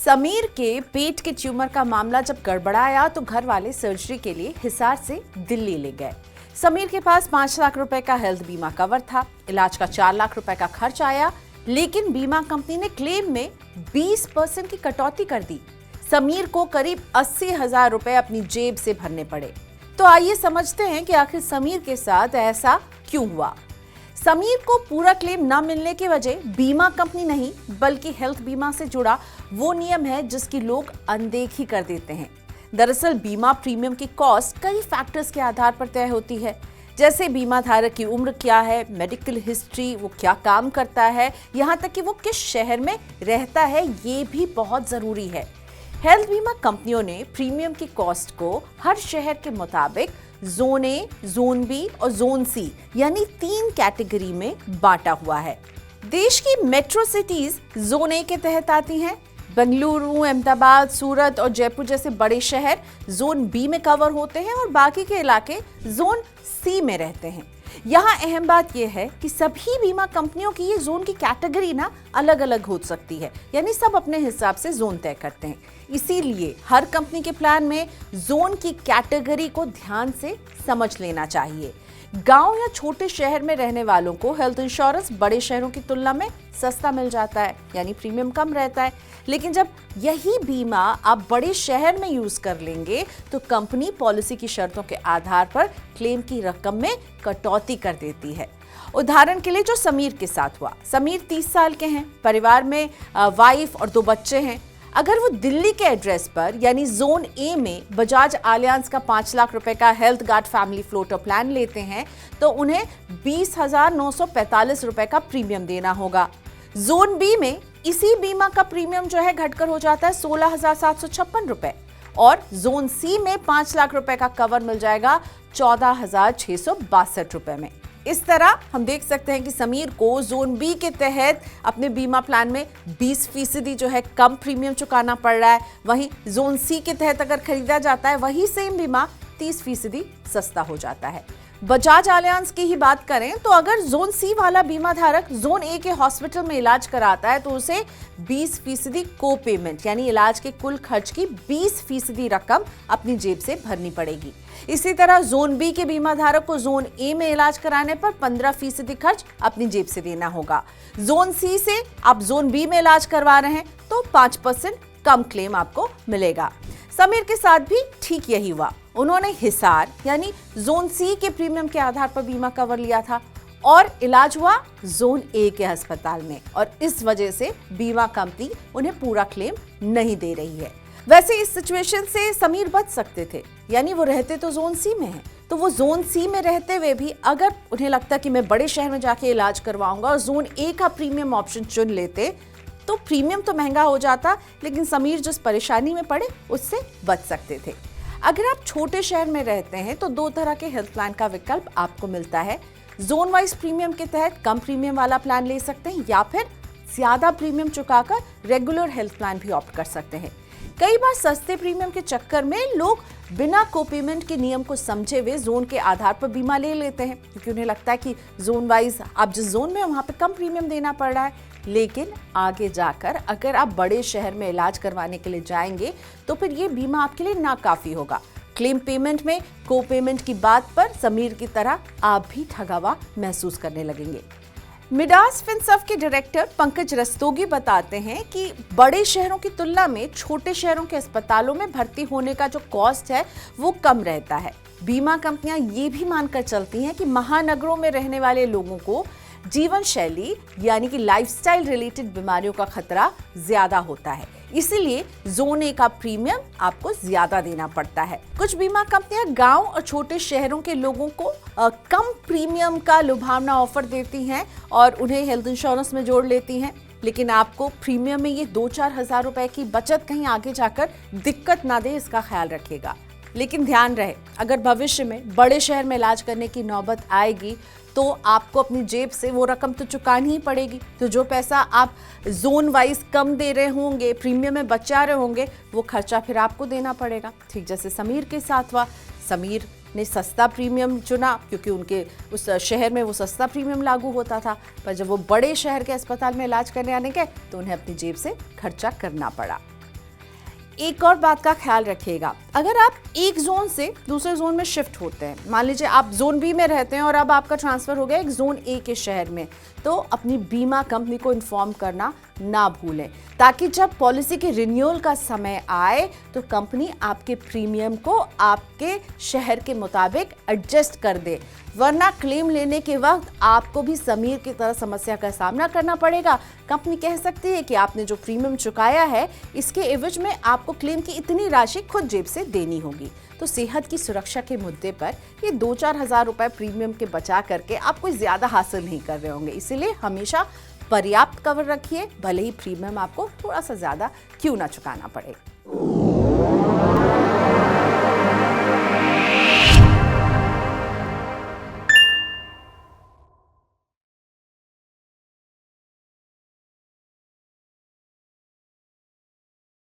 समीर के पेट के ट्यूमर का मामला जब गड़बड़ाया तो घर वाले सर्जरी के लिए हिसार से दिल्ली ले गए। समीर के पास 5 लाख रुपए का हेल्थ बीमा कवर था। इलाज का 4 लाख रुपए का खर्च आया, लेकिन बीमा कंपनी ने क्लेम में 20% की कटौती कर दी। समीर को करीब 80,000 रुपए अपनी जेब से भरने पड़े। तो आइए समझते हैं कि आखिर समीर के साथ ऐसा क्यों हुआ। समीर को पूरा क्लेम न मिलने की वजह बीमा कंपनी नहीं, बल्कि हेल्थ बीमा से जुड़ा वो नियम है जिसकी लोग अनदेखी कर देते हैं। दरअसल बीमा प्रीमियम की कॉस्ट कई फैक्टर्स के आधार पर तय होती है, जैसे बीमा धारक की उम्र क्या है, मेडिकल हिस्ट्री, वो क्या काम करता है, यहाँ तक कि वो किस शहर में रहता है, ये भी बहुत जरूरी है। हेल्थ बीमा कंपनियों ने प्रीमियम की कॉस्ट को हर शहर के मुताबिक जोन ए, जोन बी और जोन सी यानी 3 कैटेगरी में बांटा हुआ है। देश की मेट्रो सिटीज जोन ए के तहत आती हैं। बेंगलुरु, अहमदाबाद, सूरत और जयपुर जैसे बड़े शहर जोन बी में कवर होते हैं और बाकी के इलाके जोन सी में रहते हैं। यहाँ अहम बात यह है कि सभी बीमा कंपनियों की ये जोन की कैटेगरी ना अलग अलग हो सकती है, यानी सब अपने हिसाब से जोन तय करते हैं। इसीलिए हर कंपनी के प्लान में जोन की कैटेगरी को ध्यान से समझ लेना चाहिए। गांव या छोटे शहर में रहने वालों को हेल्थ इंश्योरेंस बड़े शहरों की तुलना में सस्ता मिल जाता है, यानी प्रीमियम कम रहता है। लेकिन जब यही बीमा आप बड़े शहर में यूज कर लेंगे तो कंपनी पॉलिसी की शर्तों के आधार पर क्लेम की रकम में कटौती कर देती है। उदाहरण के लिए जो समीर के साथ हुआ, समीर 30 साल के हैं, परिवार में वाइफ और 2 बच्चे हैं। अगर वो दिल्ली के एड्रेस पर यानी जोन ए में बजाज आलियांज का 5 लाख रुपए का health guard family floater plan लेते हैं तो उन्हें 20,945 रुपए का प्रीमियम देना होगा। जोन बी में इसी बीमा का प्रीमियम जो है घटकर हो जाता है 16,756 रुपए और जोन सी में 5 लाख रुपए का कवर मिल जाएगा 14,662 रुपए में। इस तरह हम देख सकते हैं कि समीर को जोन बी के तहत अपने बीमा प्लान में 20% जो है कम प्रीमियम चुकाना पड़ रहा है। वहीं जोन सी के तहत अगर खरीदा जाता है वही सेम बीमा 30% सस्ता हो जाता है। बजाज आलियांज की ही बात करें तो अगर जोन सी वाला बीमा धारक जोन ए के हॉस्पिटल में इलाज कराता है तो उसे 20% को पेमेंट यानी इलाज के कुल खर्च की 20% रकम अपनी जेब से भरनी पड़ेगी। इसी तरह जोन बी के बीमा धारक को जोन ए में इलाज कराने पर 15% खर्च अपनी जेब से देना होगा। जोन सी से आप जोन बी में इलाज करवा रहे हैं तो 5% कम क्लेम आपको मिलेगा। समीर के साथ भी ठीक यही हुआ। उन्होंने हिसार यानी जोन सी के प्रीमियम के आधार पर बीमा कवर लिया था और इलाज हुआ जोन ए के अस्पताल में, और इस वजह से बीमा कंपनी उन्हें पूरा क्लेम नहीं दे रही है। वैसे इस सिचुएशन से समीर बच सकते थे, यानी वो रहते तो जोन सी में हैं, तो वो जोन सी में रहते हुए भी अगर उन्हें लगता कि मैं बड़े शहर में जाके इलाज करवाऊंगा और जोन ए का प्रीमियम ऑप्शन चुन लेते तो प्रीमियम तो महंगा हो जाता, लेकिन समीर जिस परेशानी में पड़े उससे बच सकते थे। अगर आप छोटे शहर में रहते हैं तो 2 तरह के हेल्थ प्लान का विकल्प आपको मिलता है। जोन वाइज प्रीमियम के तहत कम प्रीमियम वाला प्लान ले सकते हैं या फिर ज्यादा प्रीमियम चुकाकर रेगुलर हेल्थ प्लान भी ऑप्ट कर सकते हैं। कई बार सस्ते प्रीमियम के चक्कर में लोग बिना कोपेमेंट के नियम को समझे हुए जोन के आधार पर बीमा ले लेते हैं, क्योंकि उन्हें लगता है कि जोन वाइज आप जिस जोन में वहां पे कम प्रीमियम देना पड़ रहा है। लेकिन आगे जाकर अगर आप बड़े शहर में इलाज करवाने के लिए जाएंगे तो फिर ये बीमा आपके लिए नाकाफी होगा। क्लेम पेमेंट में को पेमेंट की बात पर समीर की तरह आप भी ठगा हुआ महसूस करने लगेंगे। मिडास फिनसर्व के डायरेक्टर पंकज रस्तोगी बताते हैं कि बड़े शहरों की तुलना में छोटे शहरों के अस्पतालों में भर्ती होने का जो कॉस्ट है वो कम रहता है। बीमा कंपनियां ये भी मानकर चलती हैं कि महानगरों में रहने वाले लोगों को जीवन शैली यानी कि लाइफस्टाइल रिलेटेड बीमारियों का खतरा ज्यादा होता है, इसीलिए जोन ए का प्रीमियम आपको ज्यादा देना पड़ता है। कुछ बीमा कंपनियां गांव और छोटे शहरों के लोगों को कम प्रीमियम का लुभावना ऑफर देती हैं और उन्हें हेल्थ इंश्योरेंस में जोड़ लेती हैं, लेकिन आपको प्रीमियम में ये 2-4 हजार रुपए की बचत कहीं आगे जाकर दिक्कत ना दे, इसका ख्याल रखिएगा। लेकिन ध्यान रहे, अगर भविष्य में बड़े शहर में इलाज करने की नौबत आएगी तो आपको अपनी जेब से वो रकम तो चुकानी ही पड़ेगी। तो जो पैसा आप जोन वाइज कम दे रहे होंगे, प्रीमियम में बचा रहे होंगे, वो खर्चा फिर आपको देना पड़ेगा। ठीक जैसे समीर के साथ हुआ, समीर ने सस्ता प्रीमियम चुना क्योंकि उनके उस शहर में वो सस्ता प्रीमियम लागू होता था, पर जब वो बड़े शहर के अस्पताल में इलाज करने आने गए तो उन्हें अपनी जेब से खर्चा करना पड़ा। एक और बात का ख्याल रखिएगा, अगर आप एक जोन से दूसरे जोन में शिफ्ट होते हैं, मान लीजिए आप जोन बी में रहते हैं और अब आपका ट्रांसफर हो गया एक जोन ए के शहर में, तो अपनी बीमा कंपनी को इन्फॉर्म करना ना भूलें, ताकि जब पॉलिसी के रिन्यूअल का समय आए तो कंपनी आपके प्रीमियम को आपके शहर के मुताबिक एडजस्ट कर दे, वरना क्लेम लेने के वक्त आपको भी समीर की तरह समस्या का सामना करना पड़ेगा। कंपनी कह सकती है कि आपने जो प्रीमियम चुकाया है इसके एवज में आपको क्लेम की इतनी राशि खुद जेब से देनी होगी। तो सेहत की सुरक्षा के मुद्दे पर ये 2-4 हज़ार रुपए प्रीमियम के बचा करके आप कोई ज्यादा हासिल नहीं कर रहे होंगे, इसीलिए हमेशा पर्याप्त कवर रखिए, भले ही प्रीमियम आपको थोड़ा सा ज्यादा क्यों ना चुकाना पड़े।